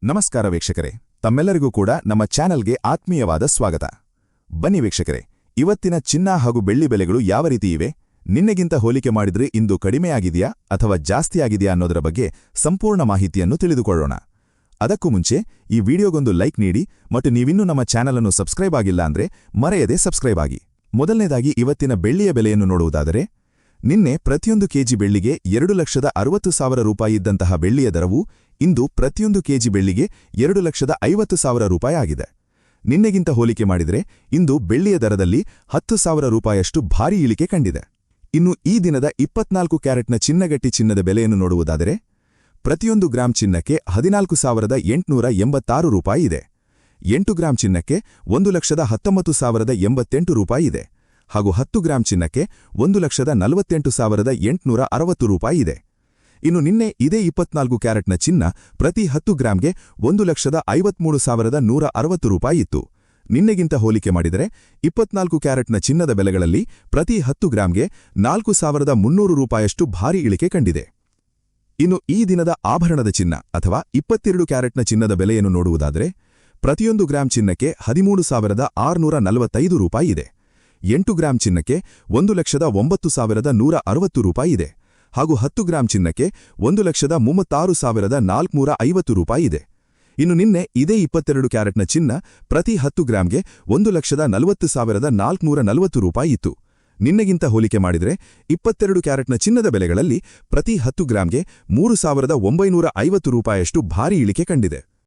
ನಮಸ್ಕಾರ ವೀಕ್ಷಕರೇ, ತಮ್ಮೆಲ್ಲರಿಗೂ ಕೂಡ ನಮ್ಮ ಚಾನೆಲ್ಗೆ ಆತ್ಮೀಯವಾದ ಸ್ವಾಗತ. ಬನ್ನಿ ವೀಕ್ಷಕರೇ, ಇವತ್ತಿನ ಚಿನ್ನ ಹಾಗೂ ಬೆಳ್ಳಿ ಬೆಲೆಗಳು ಯಾವ ರೀತಿ ಇವೆ, ನಿನ್ನೆಗಿಂತ ಹೋಲಿಕೆ ಮಾಡಿದ್ರೆ ಇಂದು ಕಡಿಮೆಯಾಗಿದೆಯಾ ಅಥವಾ ಜಾಸ್ತಿಯಾಗಿದೆಯಾ ಅನ್ನೋದರ ಬಗ್ಗೆ ಸಂಪೂರ್ಣ ಮಾಹಿತಿಯನ್ನು ತಿಳಿದುಕೊಳ್ಳೋಣ. ಅದಕ್ಕೂ ಮುಂಚೆ ಈ ವಿಡಿಯೋಗೊಂದು ಲೈಕ್ ನೀಡಿ ಮತ್ತು ನೀವಿನ್ನೂ ನಮ್ಮ ಚಾನೆಲ್ ಅನ್ನು ಸಬ್ಸ್ಕ್ರೈಬ್ ಆಗಿಲ್ಲ ಅಂದ್ರೆ ಮರೆಯದೆ ಸಬ್ಸ್ಕ್ರೈಬ್ ಆಗಿ. ಮೊದಲನೇದಾಗಿ ಇವತ್ತಿನ ಬೆಳ್ಳಿಯ ಬೆಲೆಯನ್ನು ನೋಡುವುದಾದರೆ, ನಿನ್ನೆ ಪ್ರತಿಯೊಂದು ಕೆಜಿ ಬೆಳ್ಳಿಗೆ 2,60,000 ರೂಪಾಯಿ ಇದ್ದಂತಹ ಬೆಳ್ಳಿಯ ದರವು ಇಂದು ಪ್ರತಿಯೊಂದು ಕೆಜಿ ಬೆಳ್ಳಿಗೆ 2,50,000 ರೂಪಾಯಿ ಆಗಿದೆ. ನಿನ್ನೆಗಿಂತ ಹೋಲಿಕೆ ಮಾಡಿದರೆ ಇಂದು ಬೆಳ್ಳಿಯ ದರದಲ್ಲಿ 10,000 ರೂಪಾಯಿಯಷ್ಟು ಭಾರೀ ಇಳಿಕೆ ಕಂಡಿದೆ. ಇನ್ನು ಈ ದಿನದ 24 ಕ್ಯಾರೆಟ್ನ ಚಿನ್ನಗಟ್ಟಿ ಚಿನ್ನದ ಬೆಲೆಯನ್ನು ನೋಡುವುದಾದರೆ, ಪ್ರತಿಯೊಂದು ಗ್ರಾಂ ಚಿನ್ನಕ್ಕೆ 14,886 ರೂಪಾಯಿ ಇದೆ. 8 ಗ್ರಾಂ ಚಿನ್ನಕ್ಕೆ 1,19,088 ರೂಪಾಯಿ ಇದೆ ಹಾಗೂ 10 ಗ್ರಾಂ ಚಿನ್ನಕ್ಕೆ 1,48,860 ರೂಪಾಯಿ ಇದೆ. ಇನ್ನು ನಿನ್ನೆ ಇದೇ 24 ಕ್ಯಾರೆಟ್ನ ಚಿನ್ನ ಪ್ರತಿ 10 ಗ್ರಾಂಗೆ 1,53,160 ರೂಪಾಯಿ ಇತ್ತು. ನಿನ್ನೆಗಿಂತ ಹೋಲಿಕೆ ಮಾಡಿದರೆ 24 ಕ್ಯಾರೆಟ್ನ ಚಿನ್ನದ ಬೆಲೆಗಳಲ್ಲಿ ಪ್ರತಿ 10 ಗ್ರಾಂಗೆ 4,300 ರೂಪಾಯಿಯಷ್ಟು ಭಾರೀ ಇಳಿಕೆ ಕಂಡಿದೆ. ಇನ್ನು ಈ ದಿನದ ಆಭರಣದ ಚಿನ್ನ ಅಥವಾ 22 ಕ್ಯಾರೆಟ್ನ ಚಿನ್ನದ ಬೆಲೆಯನ್ನು ನೋಡುವುದಾದರೆ, ಪ್ರತಿಯೊಂದು ಗ್ರಾಂ ಚಿನ್ನಕ್ಕೆ 13,645 ರೂಪಾಯಿ ಇದೆ. 8 ಗ್ರಾಂ ಚಿನ್ನಕ್ಕೆ 1,09,160 ರೂಪಾಯಿ ಇದೆ ಹಾಗೂ 10 ಗ್ರಾಂ ಚಿನ್ನಕ್ಕೆ 1,36,450 ರೂಪಾಯಿ ಇದೆ. ಇನ್ನು ನಿನ್ನೆ ಇದೇ 22 ಕ್ಯಾರೆಟ್ನ ಚಿನ್ನ ಪ್ರತಿ 10 ಗ್ರಾಂಗೆ 1,40,440 ರೂಪಾಯಿ ಇತ್ತು. ನಿನ್ನೆಗಿಂತ ಹೋಲಿಕೆ ಮಾಡಿದರೆ 22 ಕ್ಯಾರೆಟ್ನ ಚಿನ್ನದ ಬೆಲೆಗಳಲ್ಲಿ ಪ್ರತಿ 10 ಗ್ರಾಂಗೆ 3,950 ರೂಪಾಯಿಯಷ್ಟು ಭಾರೀ ಇಳಿಕೆ ಕಂಡಿದೆ.